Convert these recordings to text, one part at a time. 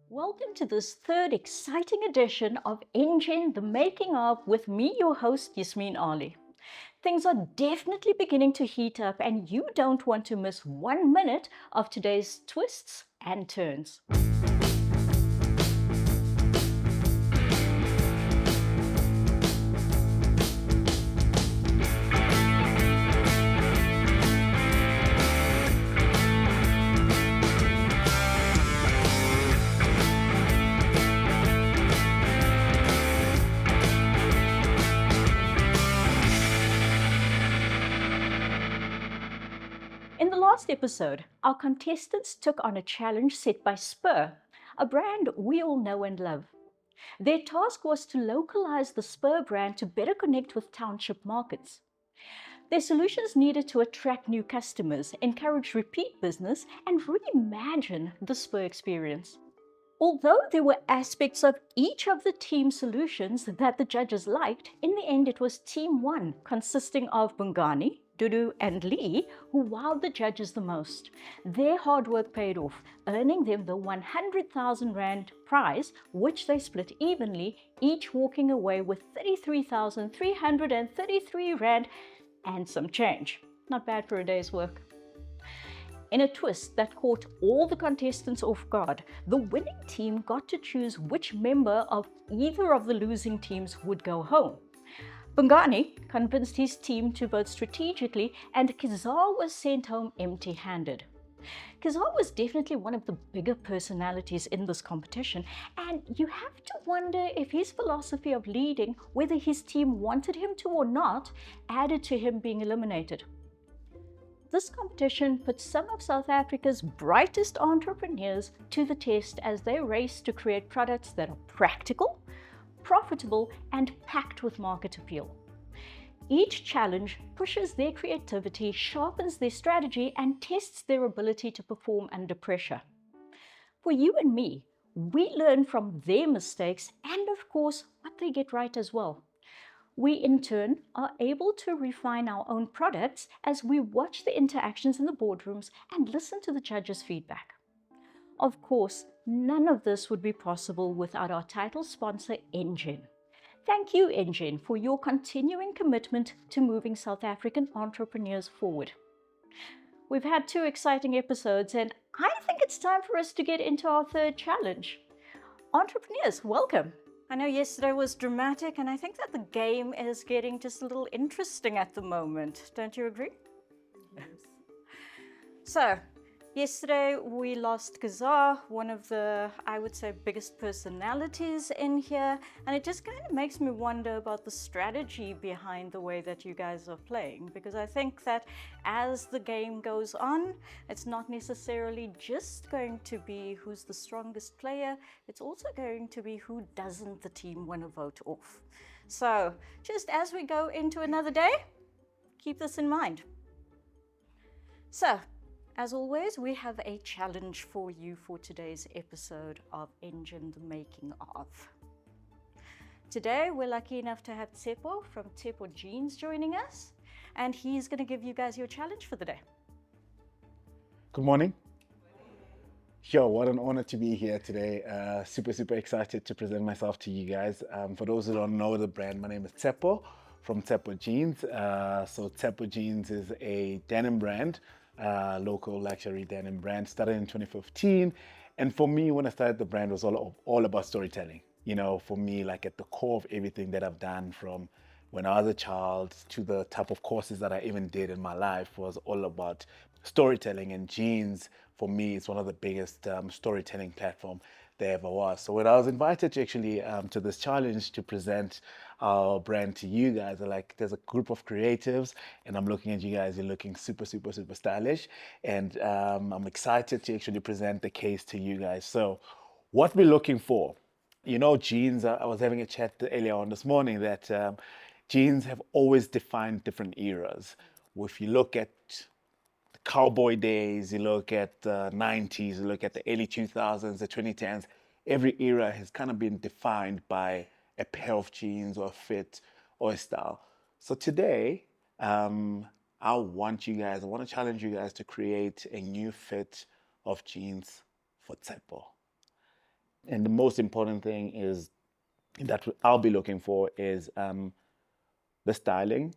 Welcome to this third exciting edition of Engen The Making of with me, your host, Yasmin Ali. Things are definitely beginning to heat up, and you don't want to miss 1 minute of today's twists and turns. In the last episode, our contestants took on a challenge set by Spur, a brand we all know and love. Their task was to localize the Spur brand to better connect with township markets. Their solutions needed to attract new customers, encourage repeat business, and reimagine the Spur experience. Although there were aspects of each of the team solutions that the judges liked, in the end it was Team 1, consisting of Bungani, Dudu, and Lee, who wowed the judges the most. Their hard work paid off, earning them the 100,000 Rand prize, which they split evenly, each walking away with 33,333 Rand and some change. Not bad for a day's work. In a twist that caught all the contestants off guard, the winning team got to choose which member of either of the losing teams would go home. Bungani convinced his team to vote strategically, and Kizar was sent home empty-handed. Kizar was definitely one of the bigger personalities in this competition, and you have to wonder if his philosophy of leading, whether his team wanted him to or not, added to him being eliminated. This competition put some of South Africa's brightest entrepreneurs to the test as they race to create products that are practical, profitable, and packed with market appeal. Each challenge pushes their creativity, sharpens their strategy, and tests their ability to perform under pressure. For you and me, we learn from their mistakes and, of course, what they get right as well. We, in turn, are able to refine our own products as we watch the interactions in the boardrooms and listen to the judges' feedback. Of course, none of this would be possible without our title sponsor, Engen. Thank you, Engen, for your continuing commitment to moving South African entrepreneurs forward. We've had 2 exciting episodes, and I think it's time for us to get into our third challenge. Entrepreneurs, welcome. I know yesterday was dramatic, and I think that the game is getting just a little interesting at the moment. Don't you agree? Yes. So, yesterday we lost Kazar, one of the, I would say, biggest personalities in here, and it just kind of makes me wonder about the strategy behind the way that you guys are playing, because I think that as the game goes on, it's not necessarily just going to be who's the strongest player, it's also going to be who doesn't the team want to vote off. So, just as we go into another day, keep this in mind. So, as always, we have a challenge for you for today's episode of Engen The Making of. Today, we're lucky enough to have Tsepo from Tsepo Jeans joining us, and he's going to give you guys your challenge for the day. Good morning. Yo, what an honor to be here today. Super excited to present myself to you guys. For those who don't know the brand, my name is Tsepo from Tsepo Jeans. So Tsepo Jeans is a denim brand, local luxury denim brand, started in 2015. And for me, when I started the brand, it was all about storytelling. You know, for me, like at the core of everything that I've done from when I was a child to the type of courses that I even did in my life was all about storytelling, and jeans for me is one of the biggest storytelling platform there ever was. So when I was invited to actually to this challenge to present our brand to you guys, there's a group of creatives, and I'm looking at you guys. You're looking super stylish, and I'm excited to actually present the case to you guys. So, what we're looking for, you know, jeans. I was having a chat earlier on this morning that jeans have always defined different eras. If you look at the cowboy days, you look at the 90s, you look at the early 2000s, the 2010s, every era has kind of been defined by a pair of jeans or a fit or a style. So today, I want to challenge you guys to create a new fit of jeans for Tsepo. And the most important thing is that I'll be looking for is the styling,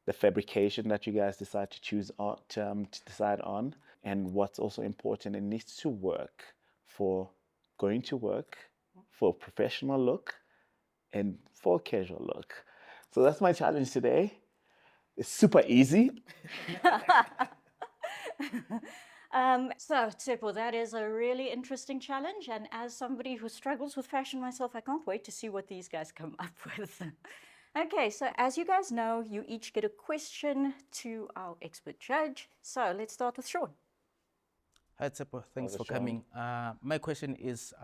the fabrication that you guys decide to choose on, to decide on, and what's also important, it needs to work for going to work, for a professional look, and for a casual look. So that's my challenge today. It's super easy. So, Tsepo, that is a really interesting challenge. And as somebody who struggles with fashion myself, I can't wait to see what these guys come up with. Okay, so as you guys know, you each get a question to our expert judge. So let's start with Sean. Hi, Tsepo. Thanks How's it, for Sean? coming. My question is,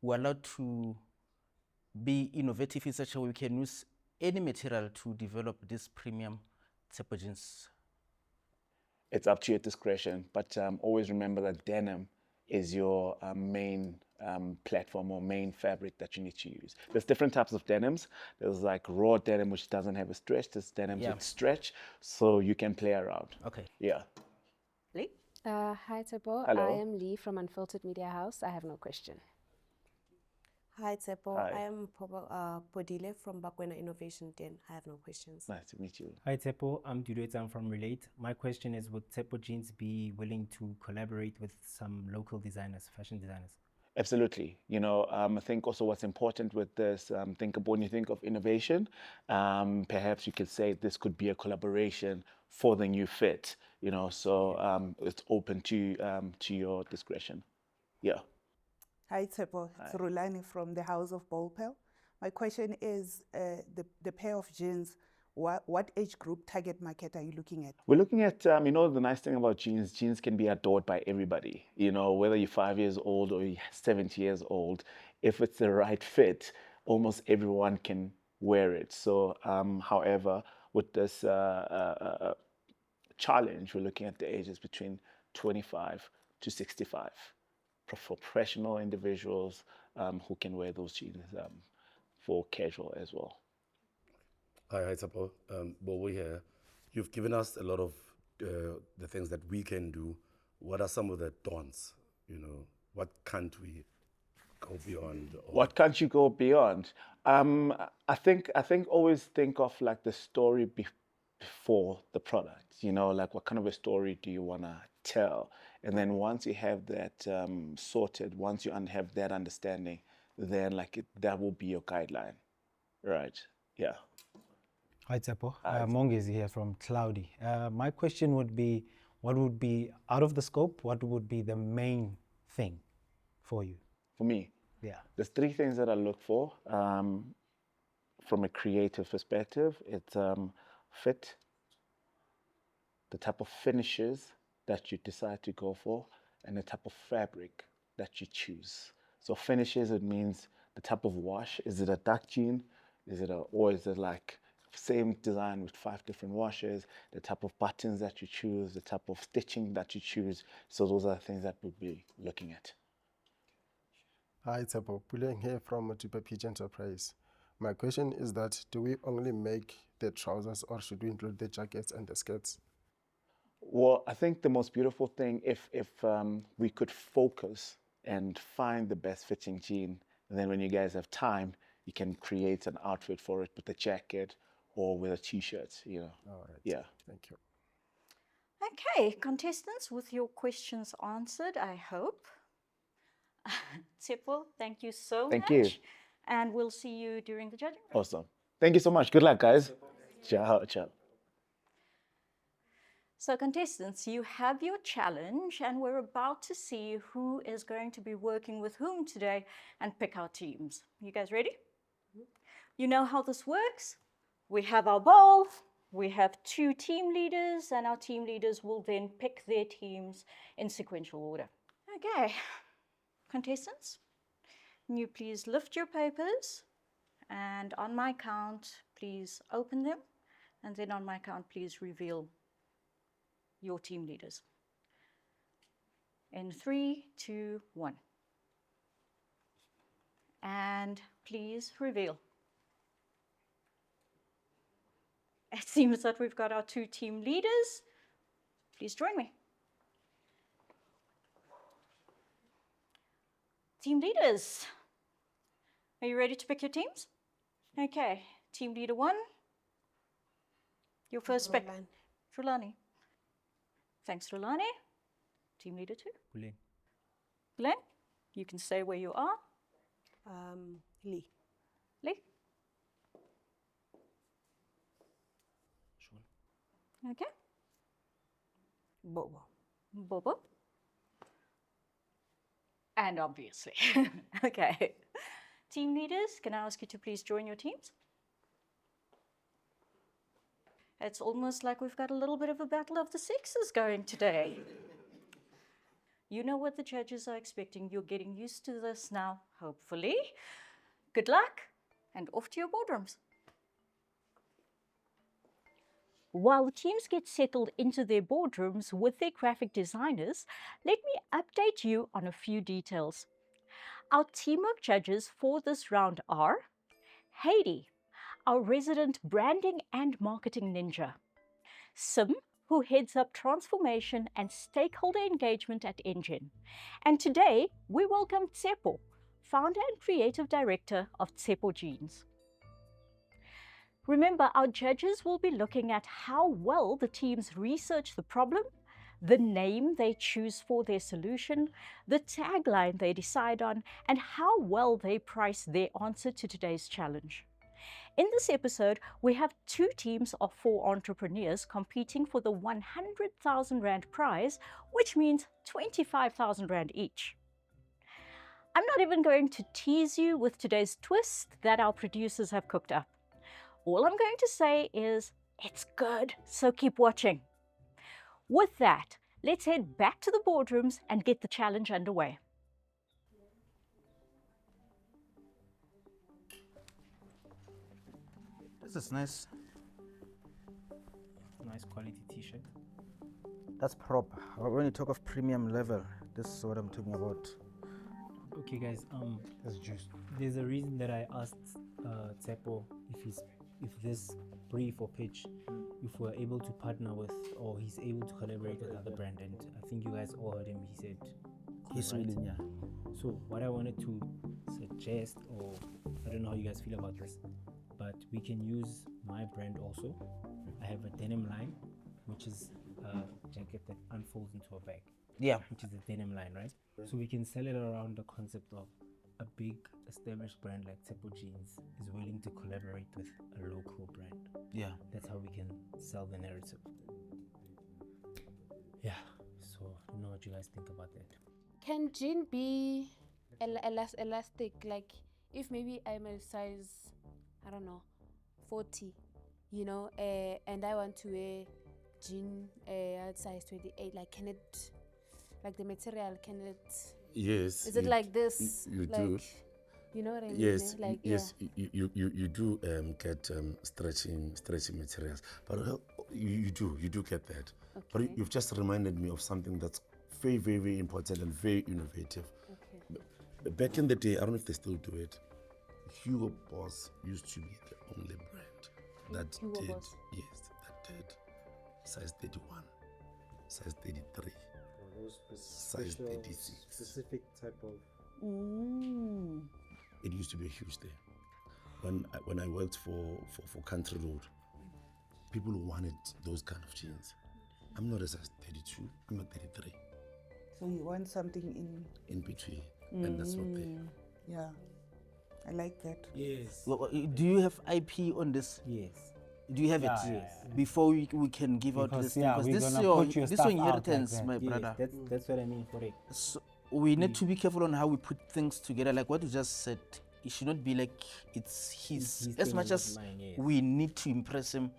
we're allowed to be innovative in such a way we can use any material to develop this premium Tsepo jeans. It's up to your discretion, but always remember that denim is your main platform or main fabric that you need to use. There's different types of denims. There's like raw denim, which doesn't have a stretch. There's denims Yeah. with stretch, so you can play around. Okay. Yeah. Lee? Hi, Tsepo. Hello. I am Lee from Unfiltered Media House. I have no question. Hi, Tsepo. Hi. I am Podile from Bakwena Innovation Den. I have no questions. Nice to meet you. Hi Tsepo, I'm Duduet, I'm from Relate. My question is, would Tsepo Jeans be willing to collaborate with some local designers, fashion designers? Absolutely. You know, I think also what's important with this, when you think of innovation, perhaps you could say this could be a collaboration for the new fit. You know, so it's open to your discretion. Yeah. Hi, Tsepo. It's Rulani from the House of Ballpel. My question is the pair of jeans, what age group target market are you looking at? We're looking at, you know, the nice thing about jeans, jeans can be adored by everybody. You know, whether you're 5 years old or you're 70 years old, if it's the right fit, almost everyone can wear it. So, however, with this challenge, we're looking at the ages between 25 to 65 for professional individuals who can wear those jeans for casual as well. Hi, Tsepo. Bobo here. You've given us a lot of the things that we can do. What are some of the don'ts? You know, what can't we go beyond? What can't you go beyond? I think always think of like the story before the product. You know, like what kind of a story do you want to tell? And then once you have that sorted, once you have that understanding, then like that will be your guideline, right? Yeah. Hi Tsepo, Mongezi here from Cloudy. My question would be, what would be, out of the scope, what would be the main thing for you? For me, Yeah. there's 3 things that I look for from a creative perspective. It's fit, the type of finishes that you decide to go for, and the type of fabric that you choose. So finishes, it means the type of wash. Is it a dark jean? Or is it like same design with 5 different washes? The type of buttons that you choose, the type of stitching that you choose. So those are the things that we'll be looking at. Hi, Tsepo. Puleng here from Motupa Peach Enterprise. My question is that, do we only make the trousers or should we include the jackets and the skirts? Well, I think the most beautiful thing, if we could focus and find the best fitting jean, and then when you guys have time, you can create an outfit for it with a jacket or with a t-shirt, you know. All right. Yeah. Thank you. Okay, contestants, with your questions answered, I hope. Tsepo, thank you so much. Thank you. And we'll see you during the judging. Awesome. Thank you so much. Good luck, guys. Ciao, ciao. So contestants, you have your challenge and we're about to see who is going to be working with whom today and pick our teams. You guys ready? You know how this works? We have our bowl, we have 2 team leaders, and our team leaders will then pick their teams in sequential order. Okay, contestants, can you please lift your papers, and on my count, please open them, and then on my count, please reveal your team leaders. In 3, 2, 1. And please reveal. It seems that we've got our 2 team leaders. Please join me. Team leaders, are you ready to pick your teams? Okay, team leader 1. Your first pick. Rulani. Rulani. Thanks, Rulani. Team leader 2. Puleng. Glenn, you can stay where you are. Lee. Lee. Okay. Bobo. Bobo. And obviously. Okay. Team leaders, can I ask you to please join your teams? It's almost like we've got a little bit of a battle of the sexes going today. You know what the judges are expecting. You're getting used to this now, hopefully. Good luck, and off to your boardrooms. While the teams get settled into their boardrooms with their graphic designers, let me update you on a few details. Our team of judges for this round are Heidi, our resident branding and marketing ninja; Sim, who heads up transformation and stakeholder engagement at Engen; and today we welcome Tsepo, founder and creative director of Tsepo Jeans. Remember, our judges will be looking at how well the teams research the problem, the name they choose for their solution, the tagline they decide on, and how well they price their answer to today's challenge. In this episode, we have 2 teams of 4 entrepreneurs competing for the 100,000 Rand prize, which means 25,000 Rand each. I'm not even going to tease you with today's twist that our producers have cooked up. All I'm going to say is, it's good, so keep watching. With that, let's head back to the boardrooms and get the challenge underway. This is nice. Nice quality t-shirt. That's proper. When you talk of premium level, this is what I'm talking about. Okay, guys. That's juice. There's a reason that I asked Tsepo if this brief or pitch, if we're able to partner with, or he's able to collaborate with other brand, and I think you guys all heard him. He said He's right. willing, yeah. So what I wanted to suggest, or I don't know how you guys feel about this, but we can use my brand also. I have a denim line, which is a jacket that unfolds into a bag. Yeah. Which is a denim line, right? So we can sell it around the concept of a big established brand like Tsepo Jeans is willing to collaborate with a local brand. Yeah. That's how we can sell the narrative. Yeah. So I don't know what you guys think about that. Can jean be elastic? Like if maybe I'm a size, I don't know, 40, you know, and I want to wear jean at size 28. Like, can it, like the material, can it? Yes. Is it like this? You like, do. You know what I mean? Yes, Like, yes, yeah. you do get stretching materials, but you do get that. But Okay. you've just reminded me of something that's very, very, very important and very innovative. Okay. Back in the day, I don't know if they still do it. Hugo Boss used to be the only brand that Hugo did, Boss. yes, that did size 31, size 33, size 36. Specific type of. It used to be a huge thing. When I worked for Country Road, people wanted those kind of jeans. I'm not a size 32, I'm a 33, So you want something in between, and that's not there. yeah. I like that. Yes. Do you have IP on this? Yes. Do you have Yeah, it? yes. Before we can give out Because this thing, yeah, because we're this is gonna your put your this stuff your out like inheritance, that. my Yes, brother. That's what I mean for it. So we need to be careful on how we put things together. Like what you just said, it should not be like it's his. His As thing, much not as mine, yes. we need to impress him.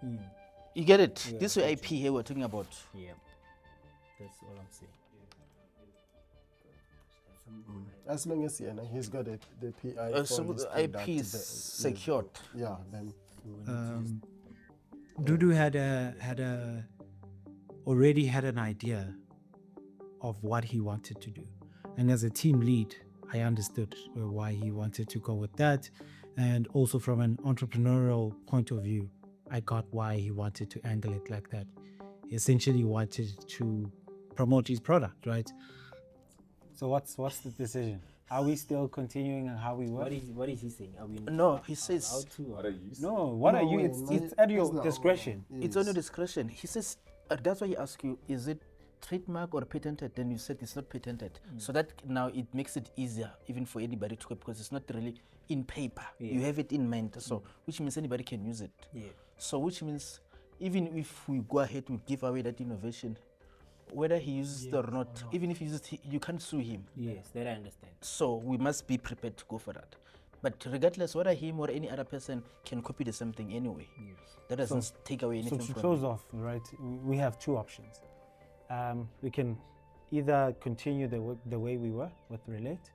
Mm. You get it? Yeah, This is your IP gotcha. here we're talking about. Yeah. That's all I'm saying. As long as he's got the PI for So his IP product, is secured. yeah, then Dudu already had an idea of what he wanted to do, and as a team lead, I understood why he wanted to go with that, and also from an entrepreneurial point of view, I got why he wanted to angle it like that. He essentially wanted to promote his product, right? So what's the decision? Are we still continuing how we were? What is he saying? Are we No, he says allowed to? What are you saying? No, what No, are you? wait, It's at your it's not- discretion. it's on your discretion. He says that's why he asks you, is it trademark or patented? Then you said it's not patented. So that now it makes it easier even for anybody to copy because it's not really in paper. You have it in mind, so which means anybody can use it. Yeah. So which means even if we go ahead to give away that innovation, whether he uses it or not, even if he uses it, you can't sue him. Yes, that I understand. So we must be prepared to go for that. But regardless, whether him or any other person can copy the same thing anyway. That doesn't take away So anything to from close off, right? We have two options. We can either continue the way we were with Relate,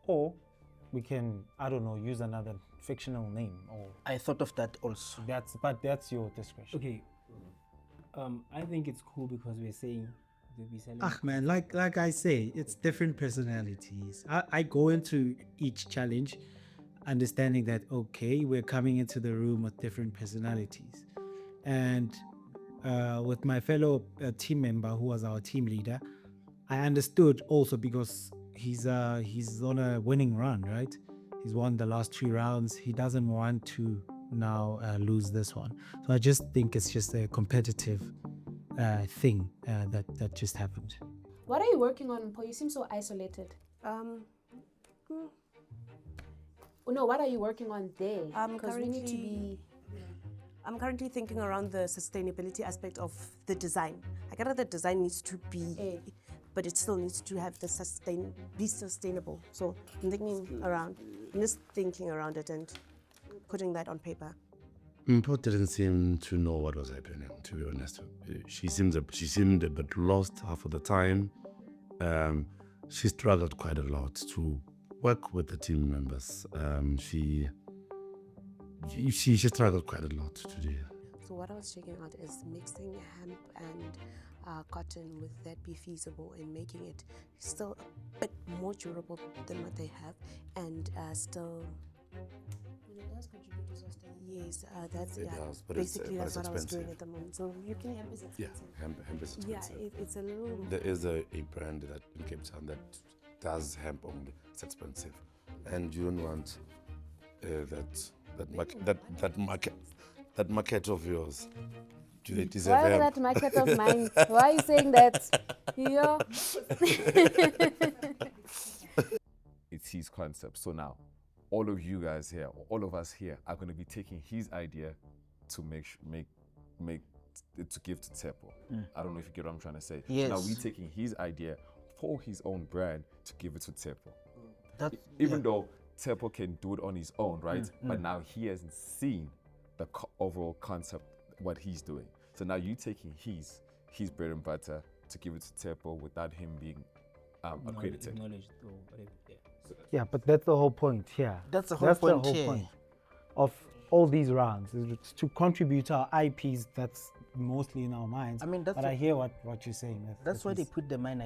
or we can, I don't know, use another fictional name, or I thought of that also. that's your discretion. Okay. I think it's cool because we're saying we'll be selling. Ah man, like I say, it's different personalities. I go into each challenge understanding that okay, we're coming into the room with different personalities, and with my fellow team member who was our team leader, I understood also because he's on a winning run, right? He's won the last 3 rounds. He doesn't want to now lose this one. So I just think it's just a competitive thing that just happened. What are you working on, Paul? You seem so isolated. No, what are you working on there? Because we need to be. I'm currently thinking around the sustainability aspect of the design. I get that the design needs to be, but it still needs to have the be sustainable. So I'm just thinking around it and putting that on paper. Paul didn't seem to know what was happening, to be honest. She seemed a bit lost half of the time. She struggled quite a lot to work with the team members. She struggled quite a lot today. So what I was checking out is mixing hemp and cotton. Would that be feasible in making it still a bit more durable than what they have, and still. It does contribute to sustainability. Yes, that's It does, but basically it's that's what I was doing expensive. at the moment. So you can Hemp is Yeah, expensive. hemp is yeah, expensive. it's a little. There is a brand that in Cape Town that does hemp only. It's expensive, and you don't want that market of yours. Do they deserve Why hemp? that market of mine? Why are you saying that? Yeah. It's his concept. So now, all of you guys here, or all of us here, are going to be taking his idea to to give to Tsepo. I don't know if you get what I'm trying to say. Yes. Now we're taking his idea for his own brand to give it to Tsepo. Even Though Tsepo can do it on his own, right? But now he hasn't seen the overall concept, what he's doing. So now you taking his bread and butter to give it to Tsepo without him being accredited. Acknowledged or whatever. Yeah. Yeah, but that's the whole point here. That's the whole point here. point of all these rounds is to contribute to our IPs. That's mostly in our minds. I mean, that's but I hear what you're saying. That's why they put the money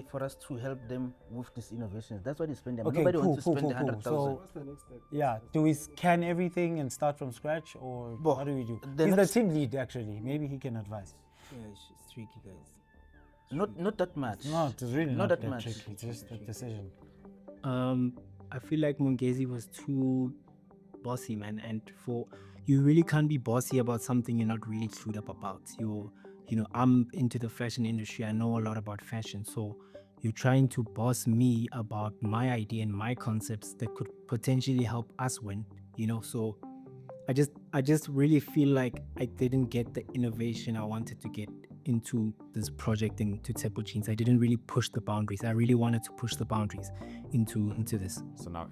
for us to help them with these innovations. That's why they spend them. Okay, Nobody cool, wants to cool, spend cool, cool. 100,000. So, yeah, do we scan everything and start from scratch, or what do we do? the He's the next- team lead, actually. Maybe he can advise. Yeah, it's tricky, guys. Not that much. No, it's really Not not that much. tricky. It's just a decision. I feel like Mungezi was too bossy, man. And you really can't be bossy about something you're not really clued up about. I'm into the fashion industry. I know a lot about fashion. So you're trying to boss me about my idea and my concepts that could potentially help us win. So I just really feel like I didn't get the innovation I wanted to get into this project into Tsepo Jeans. I didn't really push the boundaries. I really wanted to push the boundaries into this. So now,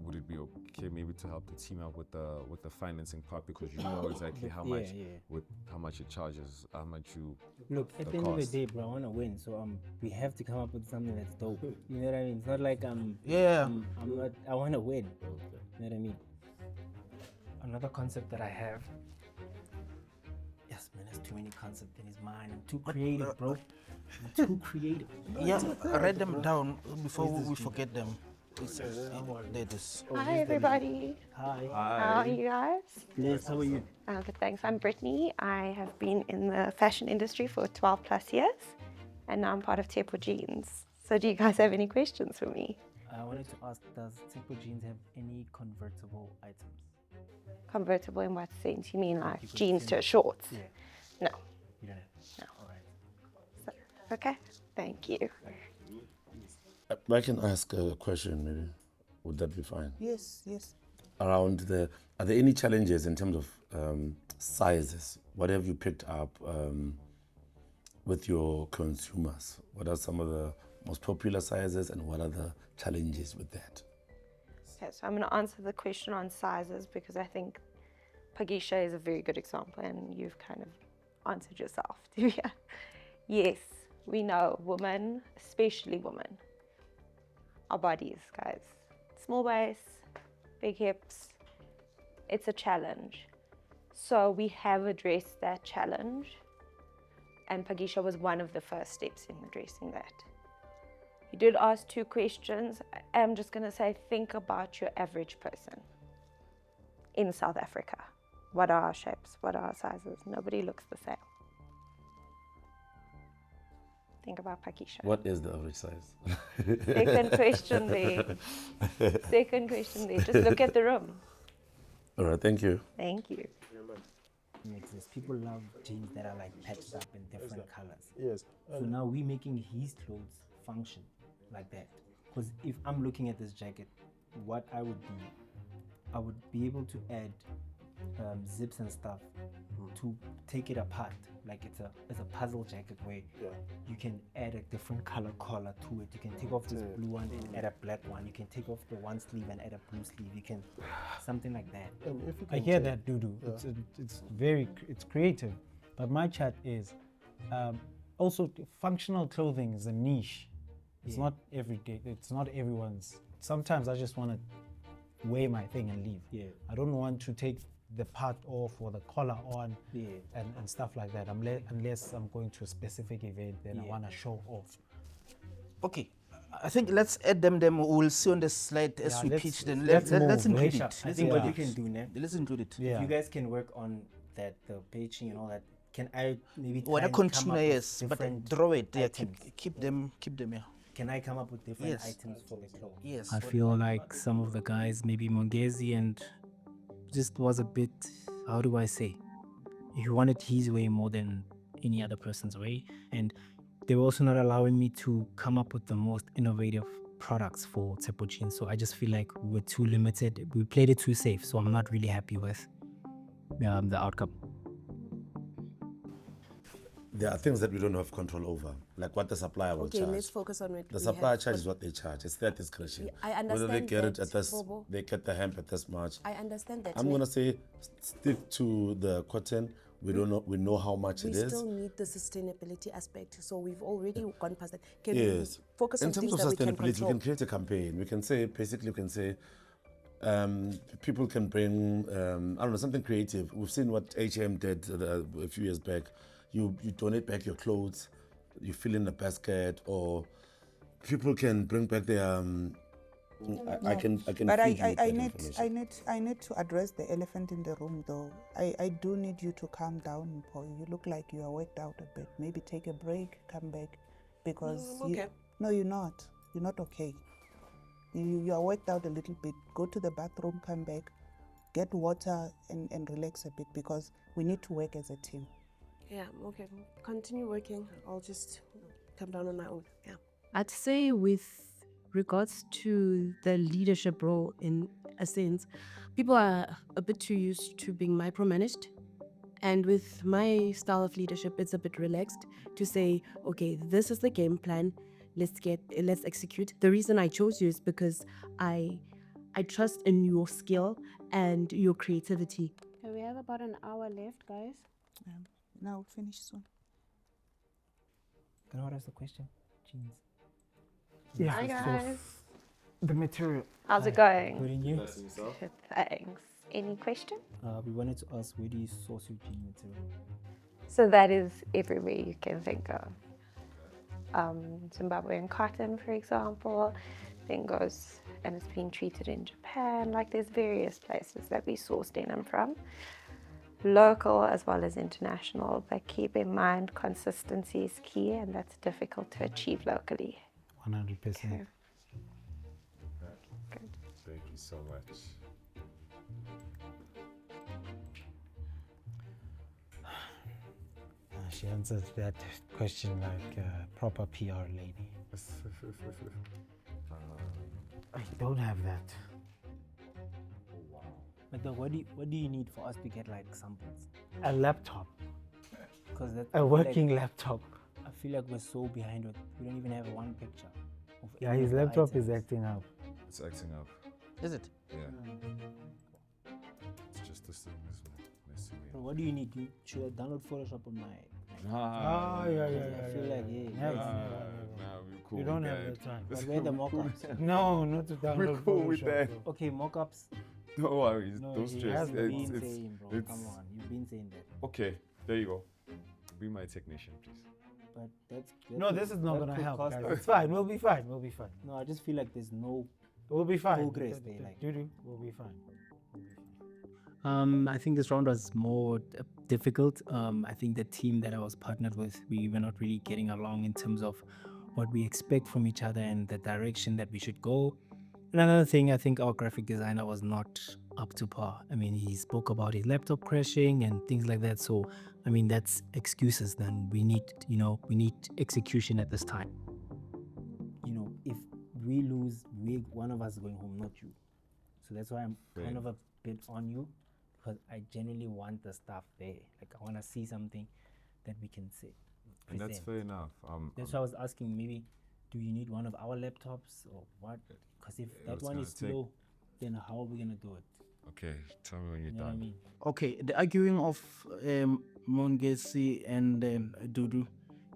would it be okay maybe to help the team out with the financing part, because you know exactly how much with how much it charges, how much you Look, at the end of the day, bro, I want to win. So we have to come up with something that's dope. You know what I mean? It's not like I want to win. You know what I mean? Another concept that I have. Yes, man, there's too many concepts in his mind. I'm too creative, bro. I'm too creative. Yeah, write them down before we forget them. There it is. Hi, everybody. Hi. How are you guys? Yes, how are you? Good, thanks. I'm Brittany. I have been in the fashion industry for 12 plus years, and now I'm part of Tsepo Jeans. So do you guys have any questions for me? I wanted to ask, does Tsepo jeans have any convertible items? Convertible in what sense? You mean like you could jeans to send- shorts? Yeah, No. you don't have. No. All right. Okay. Thank you. I can ask a question, maybe. Would that be fine? Yes, yes. Around are there any challenges in terms of sizes? What have you picked up with your consumers? What are some of the most popular sizes and what are the challenges with that? Okay, so I'm going to answer the question on sizes because I think Pagisha is a very good example and you've kind of answered yourself. Yes, we know women, especially women, our bodies, guys. Small waist, big hips, it's a challenge. So we have addressed that challenge and Pagisha was one of the first steps in addressing that. You did ask 2 questions. I'm just going to say, think about your average person in South Africa. What are our shapes? What are our sizes? Nobody looks the same. Think about Pagisha. What is the average size? Second question there. Second question there. Just look at the room. All right, thank you. Thank you. Makes sense. People love jeans that are like patched up in different colors. Yes. So now we're making his clothes function like that. Because if I'm looking at this jacket, what I would be able to add zips and stuff to take it apart. Like it's a puzzle jacket where you can add a different color collar to it. You can take off this blue one and add a black one. You can take off the one sleeve and add a blue sleeve. You can something like that. If you I can hear check- that, Dudu. Yeah. It's creative, but my chat is also functional clothing is a niche. It's not every day. It's not everyone's. Sometimes I just want to wear my thing and leave. Yeah. I don't want to take the part off or the collar on and stuff like that. Unless I'm going to a specific event, then I want to show off. Okay, I think let's add them. We'll see on the slide as we let's- pitch them. let's Let's move, include Resha. it. I Let's think what include you it. can do now, Let's include it. Yeah. if you guys can work on that, the paging and all that, can I maybe try What a and come continue, up with yes, but different draw it. Yeah, items? keep them. Yeah. Can I come up with different Yes. items for the clothes? Yes. I feel like some of the guys, maybe Mongezi, and just was a bit, how do I say? He wanted his way more than any other person's way. And they were also not allowing me to come up with the most innovative products for Tsepo jeans. So I just feel like we were too limited. We played it too safe. So I'm not really happy with the outcome. There are things that we don't have control over, like what the supplier will Okay, charge. let's focus on what The we supplier have. charges what they charge. It's their discretion. Yeah, I Whether they understand get it that, at this, Bobo. they get the hemp at this much. I understand that. I'm ne? gonna say stick to the cotton. We don't know. We know how much We it is. still need the sustainability aspect, so we've already gone past that. Can Yes. we focus In on terms things of that we can sustainability, we control? can create a campaign. We can say, basically, we can say, people can bring, I don't know, something creative. We've seen what H&M did a few years back. You donate back your clothes, you fill in a basket, or people can bring back their. I can. But feed you with that information. I need to address the elephant in the room, though. I do need you to calm down, Paul. You look like you are worked out a bit. Maybe take a break, come back, because No, I'm okay. No, you're not. You're not okay. You are worked out a little bit. Go to the bathroom, come back, get water, and relax a bit, because we need to work as a team. Yeah, okay. Continue working. I'll just come down on my own. Yeah. I'd say with regards to the leadership role, in a sense, people are a bit too used to being micromanaged. And with my style of leadership, it's a bit relaxed to say, okay, this is the game plan. Let's execute. The reason I chose you is because I trust in your skill and your creativity. Okay, we have about an hour left, guys. Now finish soon. Can I ask the question? Jeans. Yeah. Hi, so guys. the material. How's it going? Good in you? Thanks. Any question? We wanted to ask, where do you source your jean material? So that is everywhere you can think of. Zimbabwean cotton, for example, then goes and it's been treated in Japan. Like there's various places that we source denim from, local as well as international. But keep in mind, consistency is key, and that's difficult to achieve locally. 100%. so much. She answered that question like a proper PR lady. I don't have that. But dog, what do you need for us to get like samples? A laptop. Because that's A working laptop. I feel like we're so behind with. We don't even have one picture. Of Yeah, any his of the laptop is items. acting up. It's acting up. Is it? Yeah. It's just this thing is messing me Bro, up. what do you need? Should I download Photoshop on my? Ah, yeah. I feel like We don't have the time. But where the mockups? No, not to download. We're cool with Photoshop, that. bro. Okay, mockups. No worries, No, don't you stress. have been It's- saying, bro. it's- Come on, you've been saying that. Okay, there you go. Be my technician, please. But that's No, this is not that gonna could help, cost guys. us- It's fine. We'll be fine. We'll be fine. No, I just feel like there's no We'll be fine. progress there. Like, We'll be fine. I think this round was more difficult. I think the team that I was partnered with, we were not really getting along in terms of what we expect from each other and the direction that we should go. And another thing, I think our graphic designer was not up to par. I mean, he spoke about his laptop crashing and things like that. So, I mean, that's excuses. Then we need execution at this time. You know, if we lose, one of us is going home, not you. So that's why I'm kind of a bit on you, because I genuinely want the stuff there. Like, I want to see something that we can see. And that's fair enough. That's why I was asking, maybe, do you need one of our laptops or what? Because if that it's one gonna is take- slow, then how are we going to do it? Okay, tell me when you're You know what I done. mean? Okay, the arguing of Mongesi and Dudu,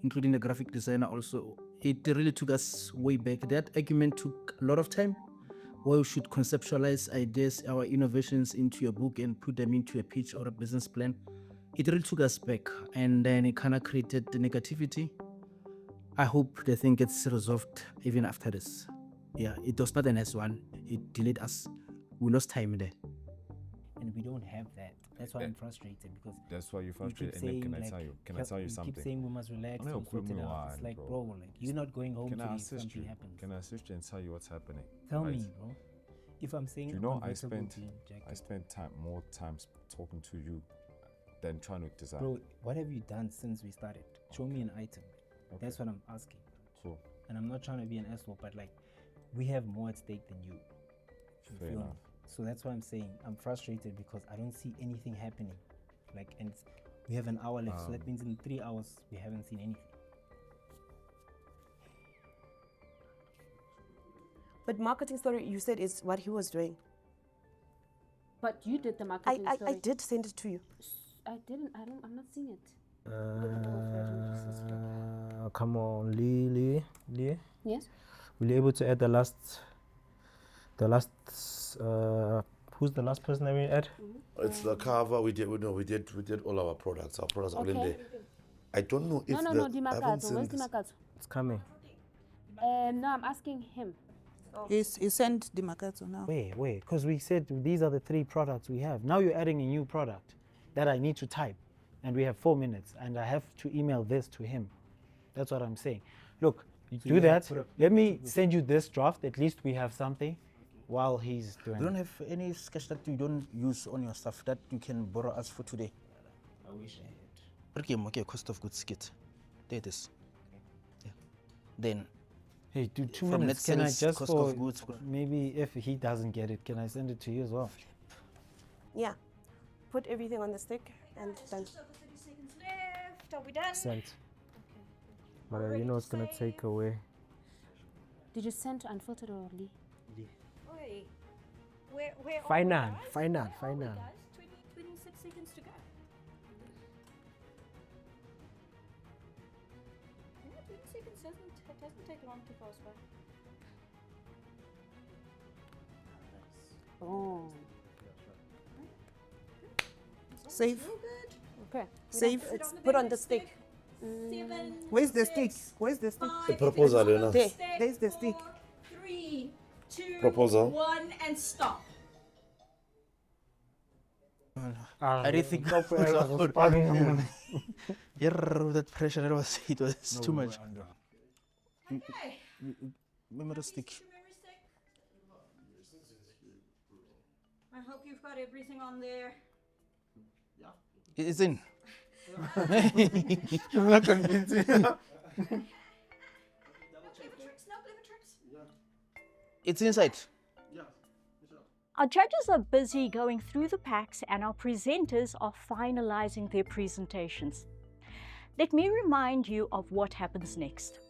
including the graphic designer also, it really took us way back. That argument took a lot of time. Where we should conceptualize ideas, our innovations into a book and put them into a pitch or a business plan. It really took us back, and then it kind of created the negativity. I hope the thing gets resolved even after this. Yeah, it was not an S1. It delayed us. We lost time there. And we don't have that. That's why I'm frustrated, because That's why you're you frustrated. keep And then saying, can I like, tell you? Can I tell you something? keep saying we must relax No, and sort it out. It's like, bro, like, you're not going home Can I till assist something you? happens. Can I assist you and tell you what's happening? Tell Right? me, bro. If I'm saying Do you a know I convertible spent jean jacket, more time talking to you than trying to design. bro, what have you done since we started? Show me an item. That's what I'm asking. Cool. And I'm not trying to be an asshole, but like, we have more at stake than you. You Fair feel me? enough. So that's why I'm saying I'm frustrated, because I don't see anything happening. Like, and we have an hour left, so that means in 3 hours we haven't seen anything. But marketing story, you said is what he was doing. But you did the marketing I story. did send it to you. I didn't. I'm not seeing it. Come on, Lee. Yes. Were you able to add the last, who's the last person that we add? It's the cover. We did all our products. Our products are all in Okay. there. I don't know if No, I haven't Dimakatso. seen Where's this. Dimakatso? It's coming. No, I'm asking him. He sent the Makato now. Wait, because we said these are the 3 products we have. Now you're adding a new product that I need to type, and we have 4 minutes, and I have to email this to him. That's what I'm saying. Look, do you that. put Let me send you this draft. At least we have something while he's doing You don't it. have any sketch that you don't use on your stuff that you can borrow us for today? I wish I had. Okay, cost of goods skit. There it is. Yeah. Then, Hey, do 2 from minutes. net Can I sales, just cost for of goods. maybe if he doesn't get it, can I send it to you as well? Yeah. Put everything on the stick and then. Are we done? Sent. But you know it's gonna take away. Did you send to Unfiltered or Lee? Oi. Where are Final. we, guys? Where are we, guys? 26 seconds to go. Yeah, 20 seconds doesn't take long to pass by. Oh. Save. Okay. Save. It's put on the stick. Where's the stick? Where's the stick? The proposal, you know. There. There's the stick. 3, 2, Proposal. 1, and stop. I didn't think Stop where I was responding. Yeah, that pressure, it was too much. Okay. Memory stick. I hope you've got everything on there. It's in. I'm not convinced. It's inside. Our judges are busy going through the packs and our presenters are finalizing their presentations. Let me remind you of what happens next.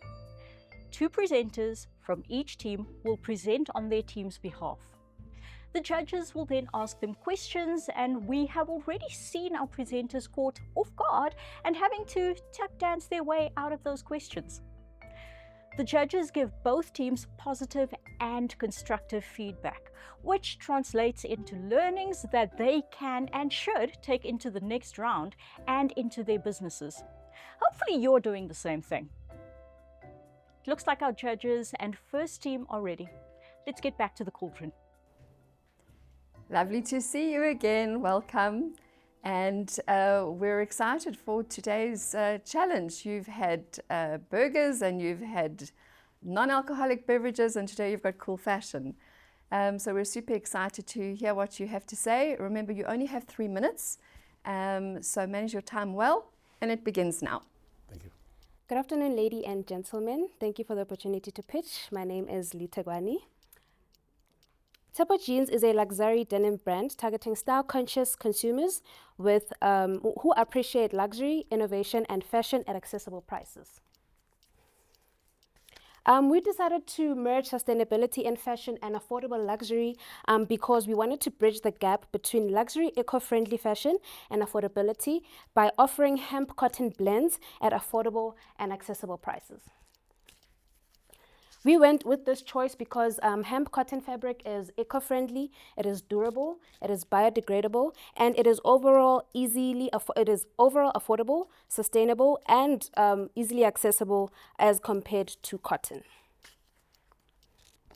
2 presenters from each team will present on their team's behalf. The judges will then ask them questions, and we have already seen our presenters caught off guard and having to tap dance their way out of those questions. The judges give both teams positive and constructive feedback, which translates into learnings that they can and should take into the next round and into their businesses. Hopefully you're doing the same thing. It looks like our judges and first team are ready. Let's get back to the cauldron. Lovely to see you again. Welcome. And we're excited for today's challenge. You've had burgers and you've had non-alcoholic beverages, and today you've got cool fashion. So we're super excited to hear what you have to say. Remember, you only have 3 minutes, so manage your time well, and it begins now. Thank you. Good afternoon, ladies and gentlemen. Thank you for the opportunity to pitch. My name is Litegwani. Tepo Jeans is a luxury denim brand targeting style-conscious consumers with who appreciate luxury, innovation, and fashion at accessible prices. We decided to merge sustainability in fashion and affordable luxury because we wanted to bridge the gap between luxury, eco-friendly fashion and affordability by offering hemp cotton blends at affordable and accessible prices. We went with this choice because hemp cotton fabric is eco-friendly, it is durable, it is biodegradable, and it is overall affordable, sustainable, and easily accessible as compared to cotton.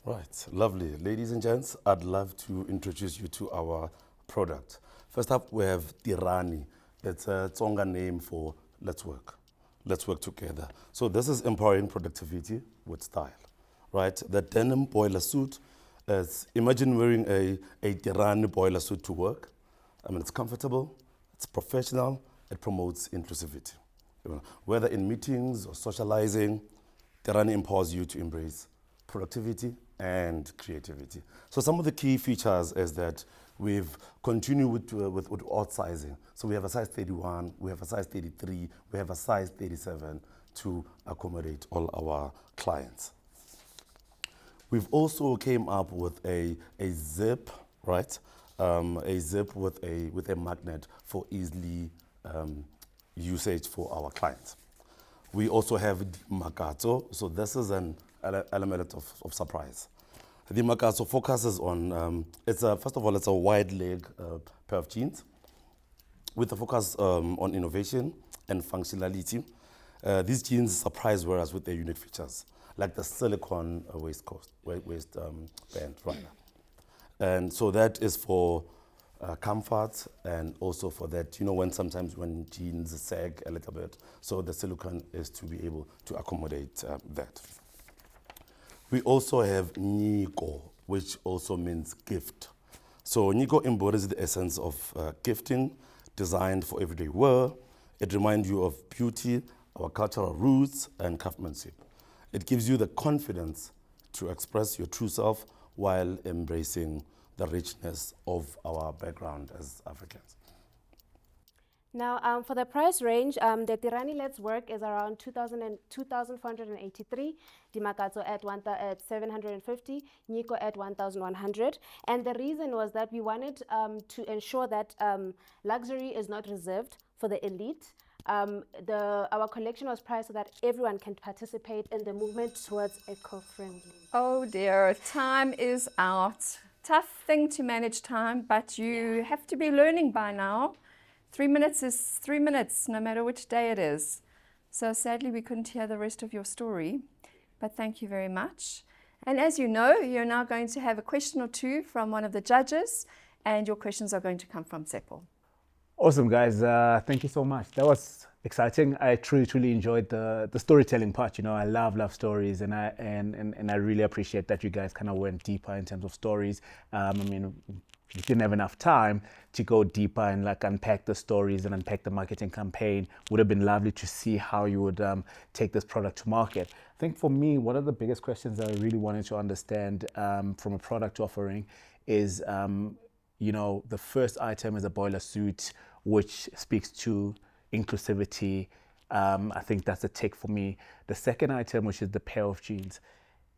Right, lovely. Ladies and gents, I'd love to introduce you to our product. First up, we have Tirani. That's a Tsonga name for let's work. Let's work together. So this is empowering productivity with style. Right, the denim boiler suit is, imagine wearing a Tirani boiler suit to work. I mean, it's comfortable, it's professional, it promotes inclusivity. Whether in meetings or socializing, Tirani empowers you to embrace productivity and creativity. So some of the key features is that we've continued with outsizing. So we have a size 31, we have a size 33, we have a size 37 to accommodate all our clients. We've also came up with a zip, right? A zip with a magnet for easily usage for our clients. We also have the Makato, so this is an element of surprise. The Makato focuses on, first of all, it's a wide leg pair of jeans with a focus on innovation and functionality. These jeans surprise wearers with their unique features, like the silicone waistband, right? And so that is for comfort and also for that, when sometimes when jeans sag a little bit, so the silicone is to be able to accommodate that. We also have Nico, which also means gift. So Nico embodies the essence of gifting, designed for everyday wear. It reminds you of beauty, our cultural roots, and craftsmanship. It gives you the confidence to express your true self while embracing the richness of our background as Africans. Now, for the price range, the Tirani Let's Work is around 2,483, the Makato at 750, Nico at 1,100. And the reason was that we wanted to ensure that luxury is not reserved for the elite. Our collection was priced so that everyone can participate in the movement towards eco-friendly. Oh dear, time is out. Tough thing to manage time, but you have to be learning by now. 3 minutes is 3 minutes, no matter which day it is. So sadly, we couldn't hear the rest of your story, but thank you very much. And as you know, you're now going to have a question or two from one of the judges, and your questions are going to come from Tsepo. Awesome, guys. Thank you so much. That was exciting. I truly enjoyed the storytelling part. I love stories, and I really appreciate that you guys kind of went deeper in terms of stories. you didn't have enough time to go deeper and like unpack the stories and unpack the marketing campaign. Would have been lovely to see how you would take this product to market. I think for me, one of the biggest questions that I really wanted to understand from a product offering is, you know, the first item is a boiler suit, which speaks to inclusivity. I think that's a tick for me. The second item, which is the pair of jeans,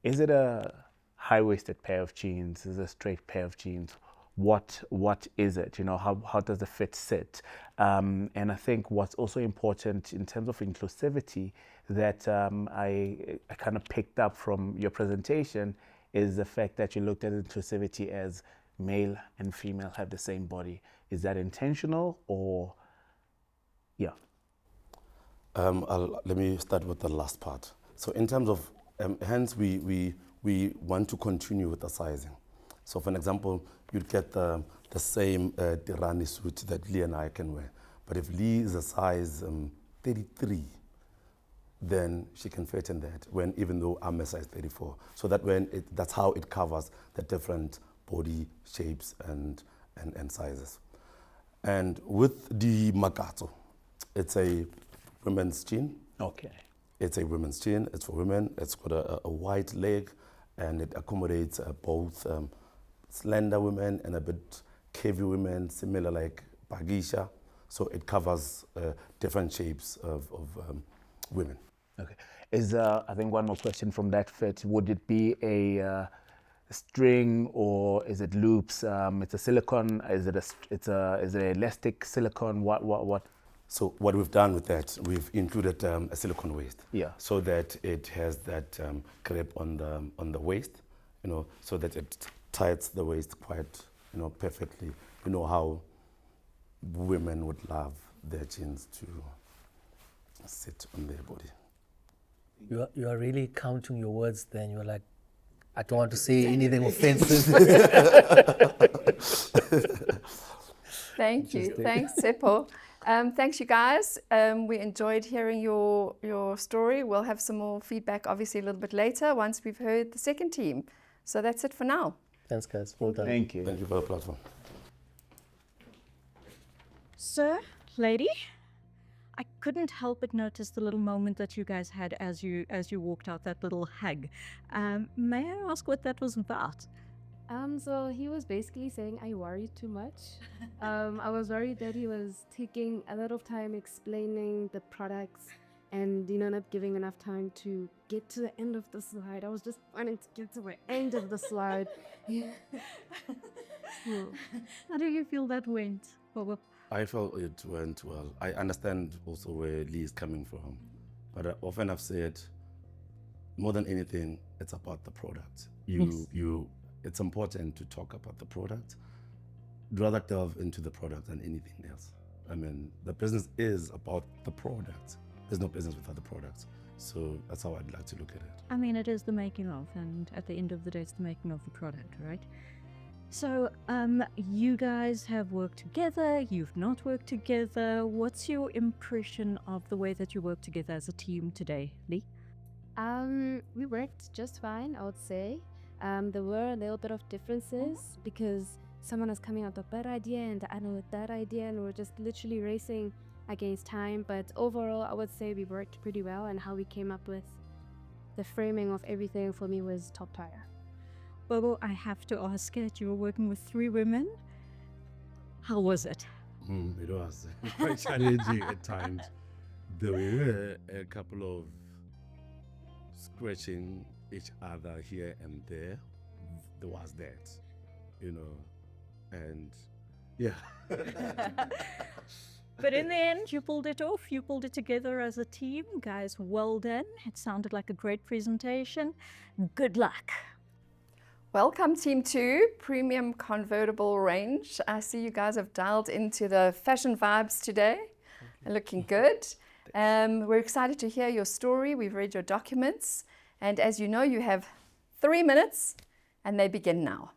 is it a high-waisted pair of jeans? Is it a straight pair of jeans? What is it? You know, how does the fit sit? And I think what's also important in terms of inclusivity that I kind of picked up from your presentation is the fact that you looked at inclusivity as male and female have the same body. Is that intentional or, yeah? Let me start with the last part. So in terms of, hence we want to continue with the sizing. So for an example, you'd get the same Tirani suit that Lee and I can wear. But if Lee is a size 33, then she can fit in that, when even though I'm a size 34. So that that's how it covers the different body shapes and sizes. And with the Makato, it's a women's jean. Okay. It's a women's jean. It's for women. It's got a wide leg, and it accommodates both slender women and a bit curvy women, similar like Pagisha. So it covers different shapes of women. Okay. Is I think one more question from that fit. Would it be a string or is it loops? It's a silicone. Is it is it elastic silicone? What? So what we've done with that, we've included a silicone waist. Yeah. So that it has that grip on the waist, you know, so that it tightens the waist quite, you know, perfectly. You know how women would love their jeans to sit on their body. You are really counting your words then. You're like, I don't want to say anything offensive. Thank you. Thanks, Seppo. Thanks, you guys. We enjoyed hearing your story. We'll have some more feedback, obviously, a little bit later once we've heard the second team. So that's it for now. Thanks, guys. Well done. Thank you. Thank you for the platform. Sir, lady, I couldn't help but notice the little moment that you guys had as you walked out, that little hug. May I ask what that was about? So he was basically saying I worried too much. I was worried that he was taking a lot of time explaining the products and, you know, not giving enough time to get to the end of the slide. I was just wanting to get to the end of the slide. Yeah. How do you feel that went, Bobo? I felt it went well. I understand also where Lee is coming from. But often I've said, more than anything, it's about the product. It's important to talk about the product. I'd rather delve into the product than anything else. I mean, the business is about the product. There's no business without the product. So that's how I'd like to look at it. I mean, it is the making of, and at the end of the day, it's the making of the product, right? So, you guys have worked together, you've not worked together. What's your impression of the way that you work together as a team today, Lee? We worked just fine, I would say. There were a little bit of differences because someone was coming up with a better idea and I know that idea, and we're just literally racing against time. But overall, I would say we worked pretty well, and how we came up with the framing of everything for me was top tier. Bobo, I have to ask it. You were working with 3 women. How was it? It was quite challenging at times. There were a couple of scratching each other here and there. There was that, you know, and yeah. But in the end, you pulled it off. You pulled it together as a team. Guys, well done. It sounded like a great presentation. Good luck. Welcome, Team 2, Premium Convertible Range. I see you guys have dialed into the fashion vibes today. Looking good. We're excited to hear your story. We've read your documents. And as you know, you have 3 minutes, and they begin now.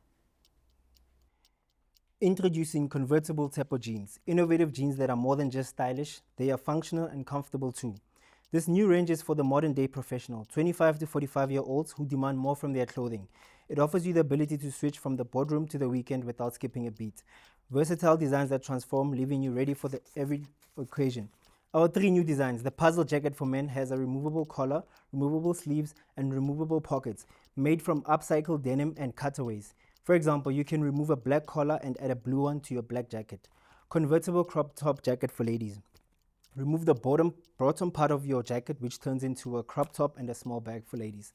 Introducing convertible Tepo jeans, innovative jeans that are more than just stylish, they are functional and comfortable too. This new range is for the modern day professional, 25 to 45-year-olds who demand more from their clothing. It offers you the ability to switch from the boardroom to the weekend without skipping a beat. Versatile designs that transform, leaving you ready for every occasion. Our 3 new designs. The puzzle jacket for men has a removable collar, removable sleeves, and removable pockets, made from upcycled denim and cutaways. For example, you can remove a black collar and add a blue one to your black jacket. Convertible crop top jacket for ladies. Remove the bottom part of your jacket, which turns into a crop top and a small bag for ladies.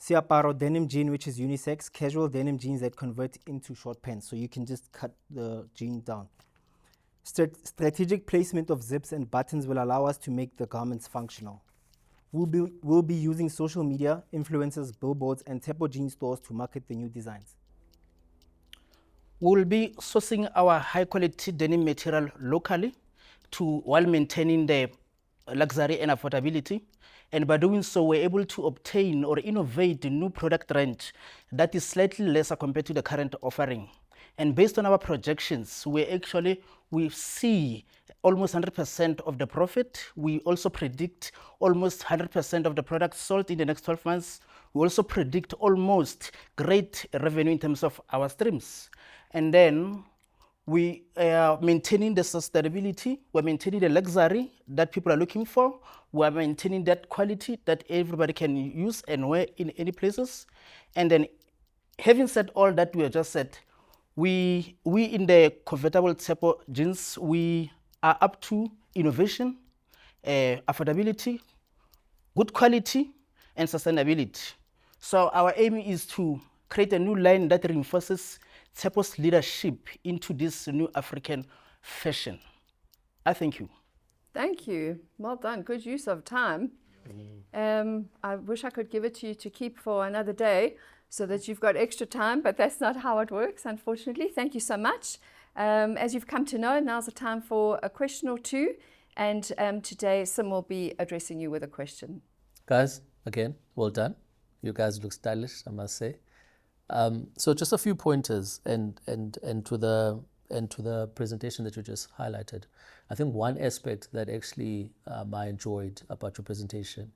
Siaparo denim jean, which is unisex, casual denim jeans that convert into short pants, so you can just cut the jean down. Strategic placement of zips and buttons will allow us to make the garments functional. We'll be using social media, influencers, billboards, and Tepo jean stores to market the new designs. We'll be sourcing our high-quality denim material locally while maintaining the luxury and affordability. And by doing so, we're able to obtain or innovate a new product range that is slightly lesser compared to the current offering. And based on our projections, we see almost 100% of the profit. We also predict almost 100% of the products sold in the next 12 months. We also predict almost great revenue in terms of our streams. And then we are maintaining the sustainability, we're maintaining the luxury that people are looking for, we're maintaining that quality that everybody can use and wear in any places. And then having said all that we have just said, we in the convertible Tepo jeans, we are up to innovation, affordability, good quality, and sustainability. So our aim is to create a new line that reinforces Tepo's leadership into this new African fashion. I thank you. Thank you. Well done. Good use of time. I wish I could give it to you to keep for another day so that you've got extra time, but that's not how it works, unfortunately. Thank you so much. As you've come to know, now's the time for a question or two. And today, Sim will be addressing you with a question. Guys, again, well done. You guys look stylish, I must say. So just a few pointers and to the presentation that you just highlighted. I think one aspect that actually I enjoyed about your presentation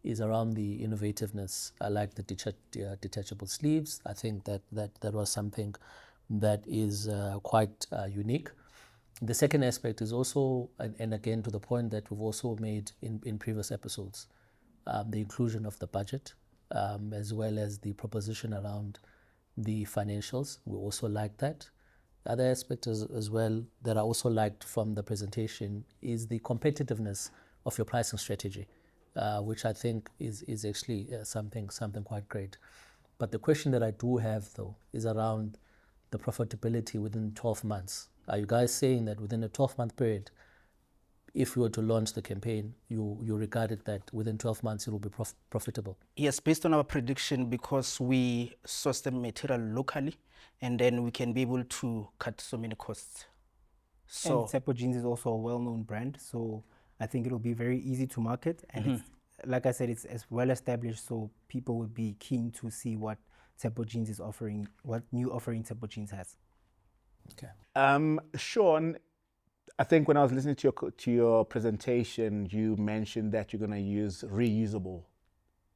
is around the innovativeness. I like the detachable sleeves. I think that was something that is quite unique. The second aspect is also, and again to the point that we've also made in previous episodes, the inclusion of the budget, as well as the proposition around the financials. We also like that. The other aspect as well that I also liked from the presentation is the competitiveness of your pricing strategy, which I think is actually something quite great. But the question that I do have though is around the profitability within 12 months. Are you guys saying that within a 12-month period, if you were to launch the campaign, you regarded that within 12 months it will be profitable? Yes, based on our prediction, because we source the material locally, and then we can be able to cut so many costs. So And Tepo Jeans is also a well-known brand, so I think it'll be very easy to market. And it's, like I said, it's as well established, so people would be keen to see what Tepo Jeans is offering, what new offering Tepo Jeans has. Okay. Sean, I think when I was listening to your presentation, you mentioned that you're going to use reusable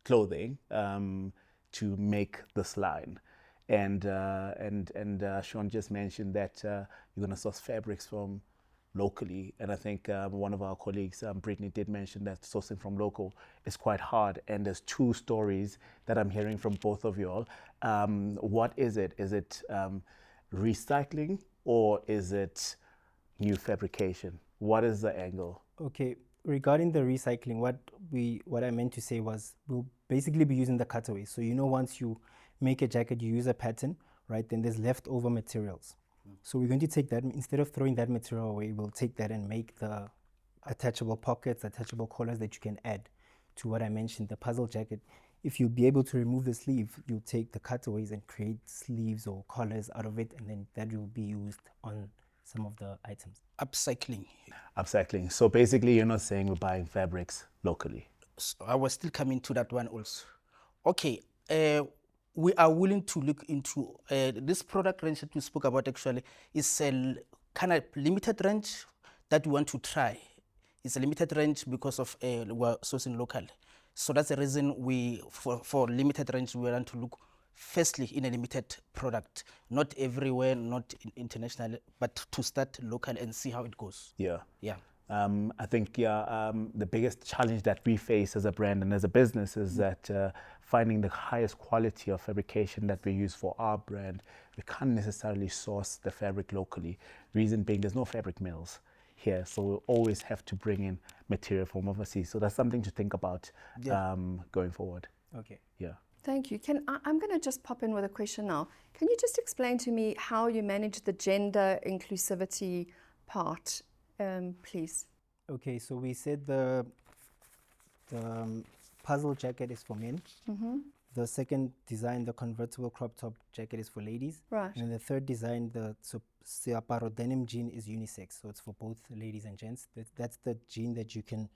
clothing to make this line, and Sean just mentioned that you're going to source fabrics from locally, and I think one of our colleagues, Brittany, did mention that sourcing from local is quite hard. And there's two stories that I'm hearing from both of you all. What is it? Is it recycling or is it new fabrication? What is the angle? Okay, regarding the recycling, what I meant to say was we'll basically be using the cutaways. So once you make a jacket, you use a pattern, right? Then there's leftover materials. So we're going to take that, instead of throwing that material away, we'll take that and make the attachable pockets, attachable collars that you can add to what I mentioned, the puzzle jacket. If you'll be able to remove the sleeve, you'll take the cutaways and create sleeves or collars out of it, and then that will be used on some of the items. Upcycling. Upcycling. So basically, you're not saying we're buying fabrics locally. So I was still coming to that one also. Okay, we are willing to look into this product range that we spoke about. Actually, is a kind of limited range that we want to try. It's a limited range because of we're sourcing locally. So that's the reason for limited range, we want to look firstly in a limited product, not everywhere, not internationally, but to start local and see how it goes. Yeah. Yeah. I think the biggest challenge that we face as a brand and as a business is that finding the highest quality of fabrication that we use for our brand. We can't necessarily source the fabric locally. Reason being, there's no fabric mills here, so we'll always have to bring in material from overseas. So that's something to think about going forward. Okay. Yeah. Thank you. I'm going to just pop in with a question now. Can you just explain to me how you manage the gender inclusivity part, please? Okay, so we said the puzzle jacket is for men. Mm-hmm. The second design, the convertible crop top jacket, is for ladies. Right. And the third design, the Siaparo denim jean, is unisex. So it's for both ladies and gents. That's the jean that you can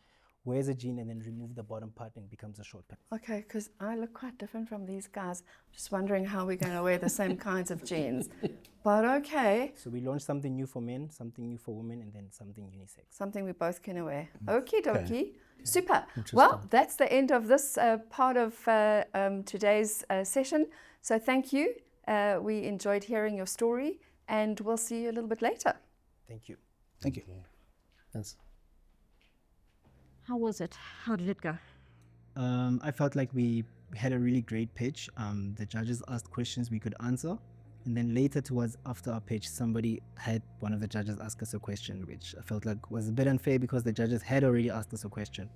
wear as a jean and then remove the bottom part and it becomes a short pant. Okay, because I look quite different from these guys. Just wondering how we're going to wear the same kinds of jeans. But okay. So we launched something new for men, something new for women, and then something unisex. Something we both can wear. Okie dokie. Okay. Super. Well, that's the end of this part of today's session. So thank you. We enjoyed hearing your story, and we'll see you a little bit later. Thank you. Thank you. Yes. How was it? How did it go? I felt like we had a really great pitch. The judges asked questions we could answer. And then later towards after our pitch, somebody had one of the judges ask us a question, which I felt like was a bit unfair because the judges had already asked us a question.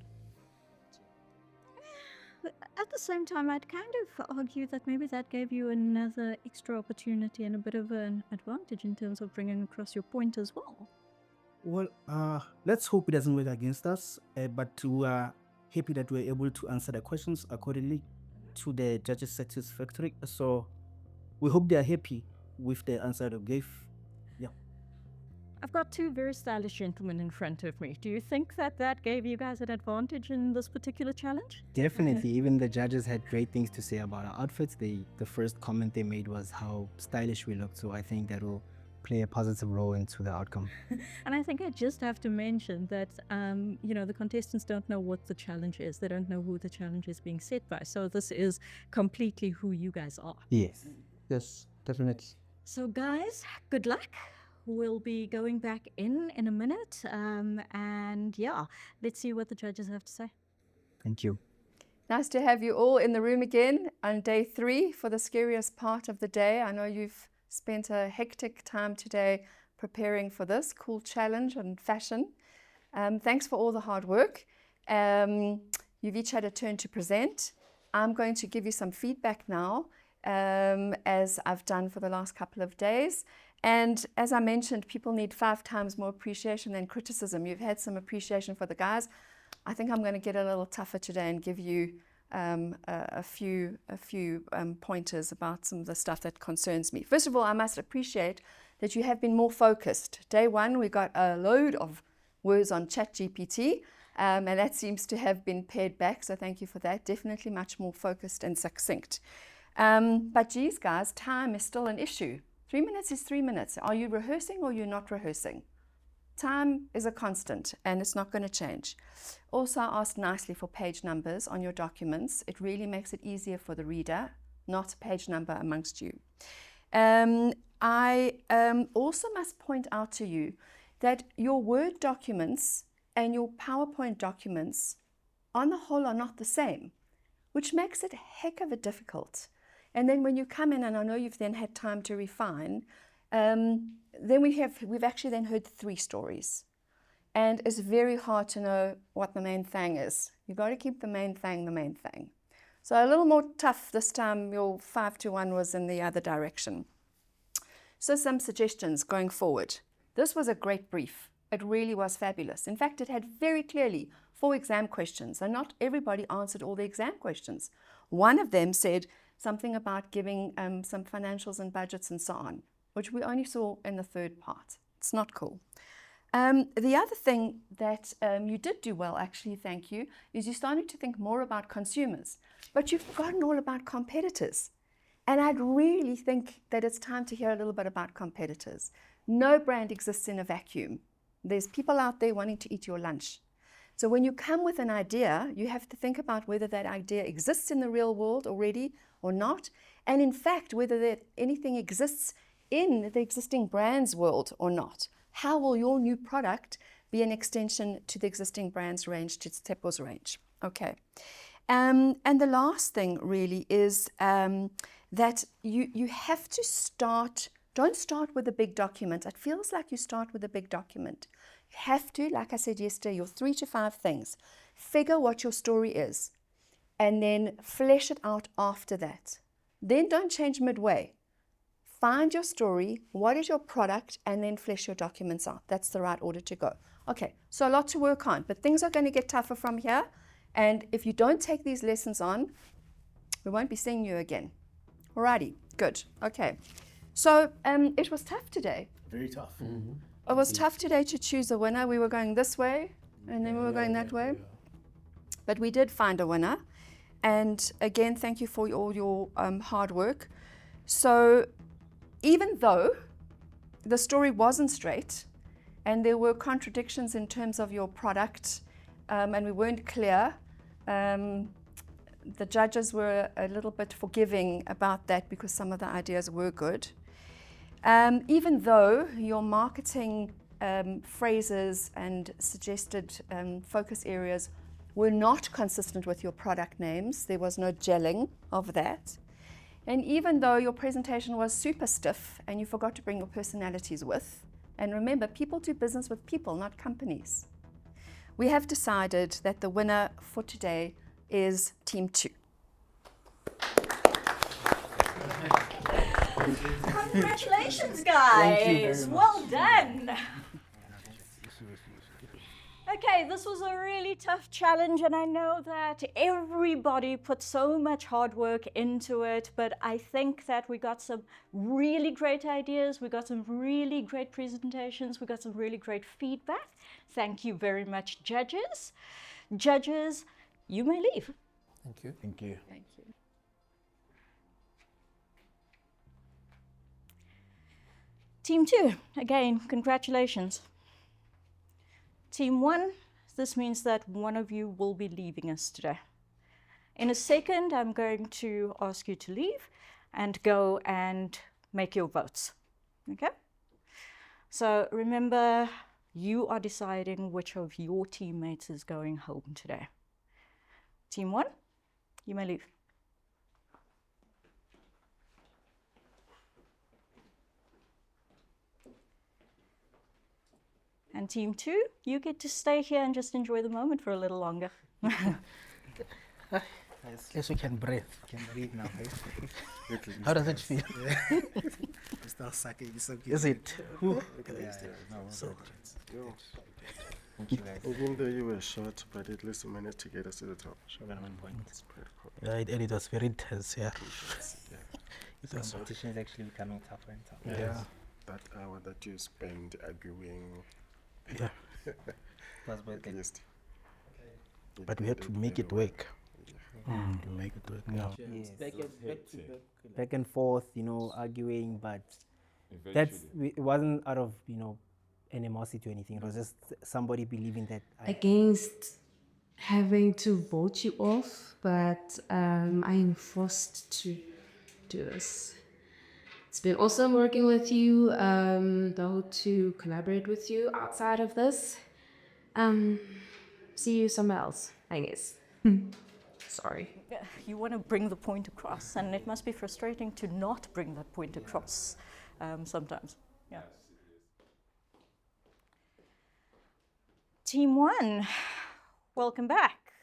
At the same time, I'd kind of argue that maybe that gave you another extra opportunity and a bit of an advantage in terms of bringing across your point as well. Well, let's hope it doesn't work against us, but we are happy that we were able to answer the questions accordingly to the judges' satisfactory. So we hope they are happy with the answer they gave. Yeah. I've got two very stylish gentlemen in front of me. Do you think that that gave you guys an advantage in this particular challenge? Definitely. Even the judges had great things to say about our outfits. The first comment they made was how stylish we looked. So I think that will play a positive role into the outcome. And I think I just have to mention that, the contestants don't know what the challenge is. They don't know who the challenge is being set by. So this is completely who you guys are. Yes. Yes, definitely. So guys, good luck. We'll be going back in a minute. And yeah, let's see what the judges have to say. Thank you. Nice to have you all in the room again on day 3 for the scariest part of the day. I know you've spent a hectic time today preparing for this cool challenge and fashion. Thanks for all the hard work. You've each had a turn to present. I'm going to give you some feedback now, as I've done for the last couple of days. And as I mentioned, people need 5 times more appreciation than criticism. You've had some appreciation for the guys. I think I'm going to get a little tougher today and give you a few pointers about some of the stuff that concerns me. First of all, I must appreciate that you have been more focused. Day 1, we got a load of words on ChatGPT, and that seems to have been pared back, so thank you for that. Definitely much more focused and succinct. But geez, guys, time is still an issue. 3 minutes is 3 minutes. Are you rehearsing or you're not rehearsing? Time is a constant and it's not going to change. Also, I asked nicely for page numbers on your documents. It really makes it easier for the reader, not a page number amongst you. I also must point out to you that your Word documents and your PowerPoint documents on the whole are not the same, which makes it a heck of a difficult. And then when you come in, and I know you've then had time to refine, then we've actually then heard 3 stories. And it's very hard to know what the main thing is. You've got to keep the main thing. So a little more tough this time. Your 5-1 was in the other direction. So some suggestions going forward. This was a great brief. It really was fabulous. In fact, it had very clearly 4 exam questions, and not everybody answered all the exam questions. One of them said something about giving some financials and budgets and so on, which we only saw in the 3rd part. It's not cool. The other thing that you did do well, actually, thank you, is you started to think more about consumers, but you've forgotten all about competitors. And I'd really think that it's time to hear a little bit about competitors. No brand exists in a vacuum. There's people out there wanting to eat your lunch. So when you come with an idea, you have to think about whether that idea exists in the real world already or not, and in fact, whether anything exists in the existing brand's world or not. How will your new product be an extension to the existing brand's range, to Tshepo's range? Okay. And the last thing really is that you have to start, don't start with a big document. It feels like you start with a big document. You have to, like I said yesterday, your 3 to 5 things. Figure what your story is and then flesh it out after that. Then don't change midway. Find your story, what is your product, and then flesh your documents out. That's the right order to go. Okay, so a lot to work on, but things are going to get tougher from here. And if you don't take these lessons on, we won't be seeing you again. Alrighty, good. Okay, so it was tough today. Very tough. It was tough today to choose a winner. We were going this way, and then we were going that way. But we did find a winner. And again, thank you for all your hard work. So even though the story wasn't straight, and there were contradictions in terms of your product, and we weren't clear, the judges were a little bit forgiving about that because some of the ideas were good. Even though your marketing phrases and suggested focus areas were not consistent with your product names, there was no gelling of that. And even though your presentation was super stiff and you forgot to bring your personalities with, and remember, people do business with people, not companies, we have decided that the winner for today is Team 2. Congratulations, guys. Thank you very much. Well done. Okay, this was a really tough challenge, and I know that everybody put so much hard work into it, but I think that we got some really great ideas, we got some really great presentations, we got some really great feedback. Thank you very much, judges. Judges, you may leave. Thank you. Thank you. Thank you. Team 2, again, congratulations. Team 1, this means that one of you will be leaving us today. In a second, I'm going to ask you to leave and go and make your votes, okay? So remember, you are deciding which of your teammates is going home today. Team 1, you may leave. And Team 2, you get to stay here and just enjoy the moment for a little longer. At least we can breathe. Can breathe now. How does it feel? It's still sucking. It's okay. Is it? No, so, thank you, guys. Even though you were short, but at least you managed to get us to the top. Sugar and 1 point. Right, and it was very intense, yeah. The competition is actually becoming tougher and tougher. Yeah. That hour that you spend arguing. Yeah. Was worth it. Yes. But we had to make it work. To make it work. Yeah. Yes. Back and forth, arguing, but it wasn't out of, animosity or anything. It was just somebody believing that Against having to vote you off, but I am forced to do this. It's been awesome working with you, though, to collaborate with you outside of this. See you somewhere else, I guess. Sorry. You want to bring the point across, and it must be frustrating to not bring that point across sometimes. Yeah. Team 1, welcome back.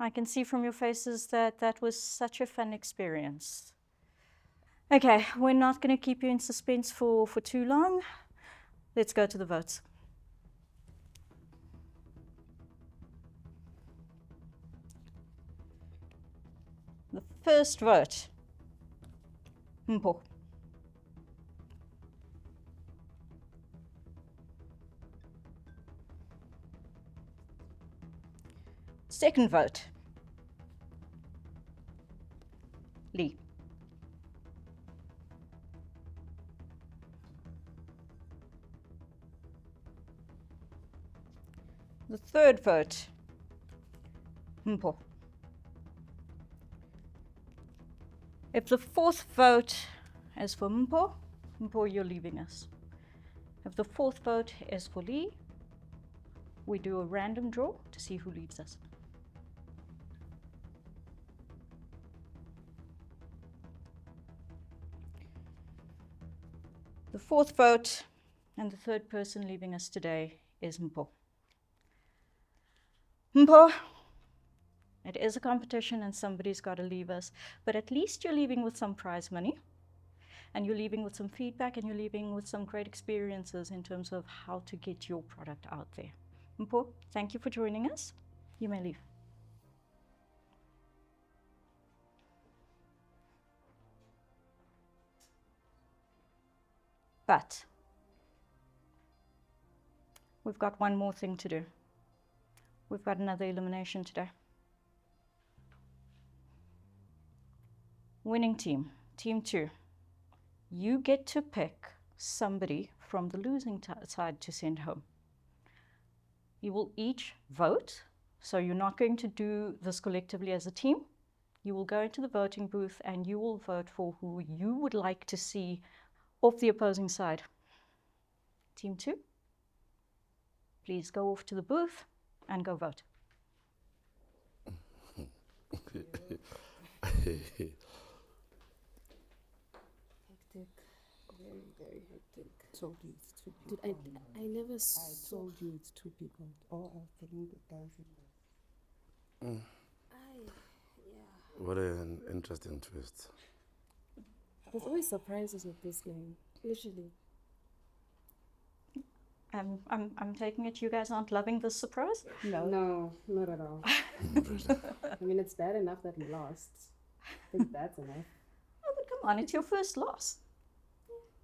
I can see from your faces that that was such a fun experience. Okay, we're not going to keep you in suspense for too long. Let's go to the votes. The first vote, Mpho. Second vote, Lee. The third vote, Mpo. If the fourth vote is for Mpo, Mpo, you're leaving us. If the fourth vote is for Lee, we do a random draw to see who leaves us. The fourth vote and the third person leaving us today is Mpo. Mpo, it is a competition and somebody's got to leave us, but at least you're leaving with some prize money, and you're leaving with some feedback, and you're leaving with some great experiences in terms of how to get your product out there. Mpo, thank you for joining us. You may leave. But we've got one more thing to do. We've got another elimination today. Winning team, team 2. You get to pick somebody from the losing side to send home. You will each vote, so you're not going to do this collectively as a team. You will go into the voting booth and you will vote for who you would like to see off the opposing side. Team 2, please go off to the booth and go vote. Hectic. Very, very hectic. Told you it's 2 Dude, people. I never I saw. told you it's 2 people. Oh, I was telling the guys in there. What an interesting twist. There's always surprises with this game. Literally. I'm taking it you guys aren't loving this surprise? No, not at all. I mean, it's bad enough that we lost. I think that's enough. Oh, but come on, it's your first loss.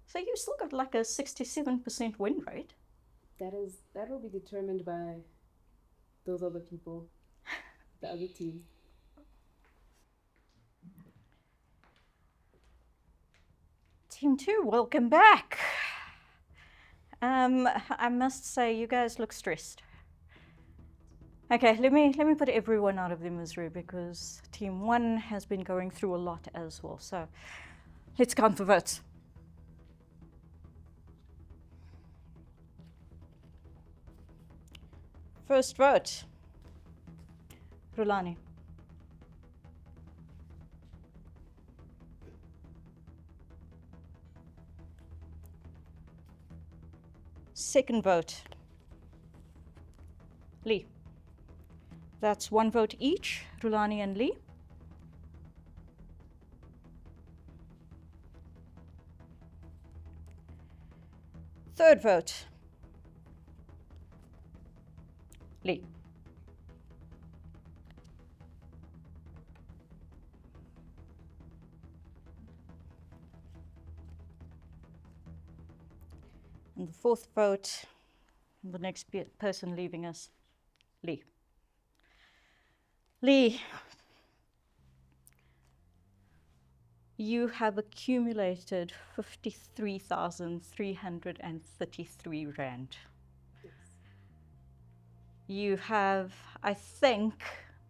So you still got like a 67% win rate. That will be determined by those other people, the other team. Team 2, welcome back. I must say, you guys look stressed. Okay, let me put everyone out of their misery because Team 1 has been going through a lot as well. So let's count the votes. First vote, Rulani. Second vote, Lee. That's 1 vote each, Rulani and Lee. Third vote, Lee. And the fourth vote, the next person leaving us, Lee. Lee, you have accumulated 53,333 rand. You have, I think,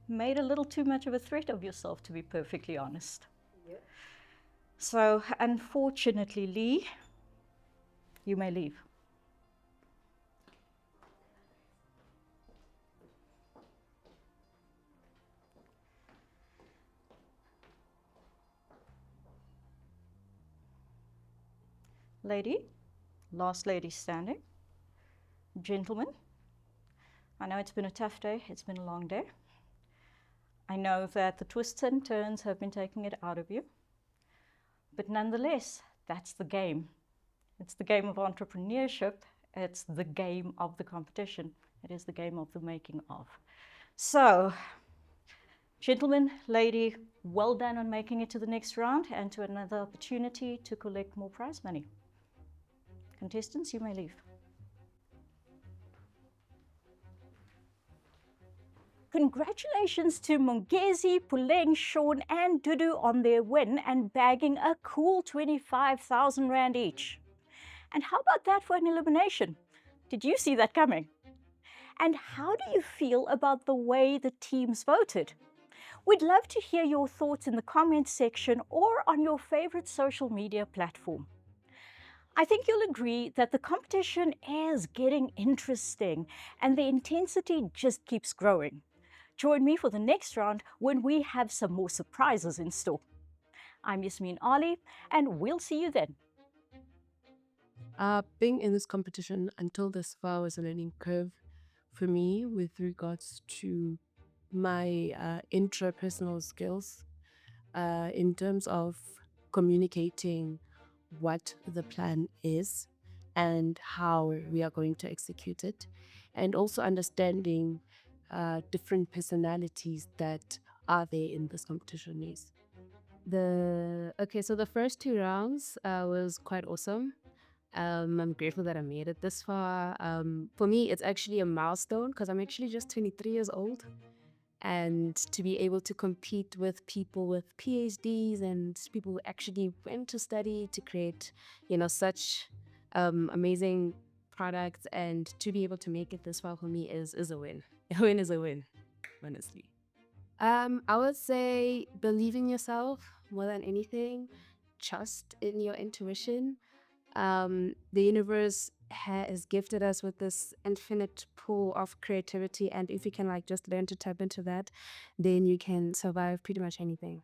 made a little too much of a threat of yourself, to be perfectly honest. Yep. So, unfortunately, Lee, you may leave. Lady, last lady standing. Gentlemen, I know it's been a tough day, it's been a long day. I know that the twists and turns have been taking it out of you. But nonetheless, that's the game. It's the game of entrepreneurship. It's the game of the competition. It is the game of the making of. So, gentlemen, lady, well done on making it to the next round and to another opportunity to collect more prize money. Contestants, you may leave. Congratulations to Mongezi, Puleng, Sean and Dudu on their win and bagging a cool 25,000 Rand each. And how about that for an elimination? Did you see that coming? And how do you feel about the way the teams voted? We'd love to hear your thoughts in the comments section or on your favorite social media platform. I think you'll agree that the competition is getting interesting and the intensity just keeps growing. Join me for the next round when we have some more surprises in store. I'm Yasmin Ali, and we'll see you then. Being in this competition until this far was a learning curve for me with regards to my intrapersonal skills in terms of communicating what the plan is and how we are going to execute it, and also understanding different personalities that are there in this competition is. So the first 2 rounds was quite awesome. I'm grateful that I made it this far. For me, it's actually a milestone because I'm actually just 23 years old. And to be able to compete with people with PhDs and people who actually went to study to create, such amazing products, and to be able to make it this far for me is a win. A win is a win, honestly. I would say believe in yourself more than anything. Trust in your intuition. The universe has gifted us with this infinite pool of creativity, and if you can just learn to tap into that, then you can survive pretty much anything.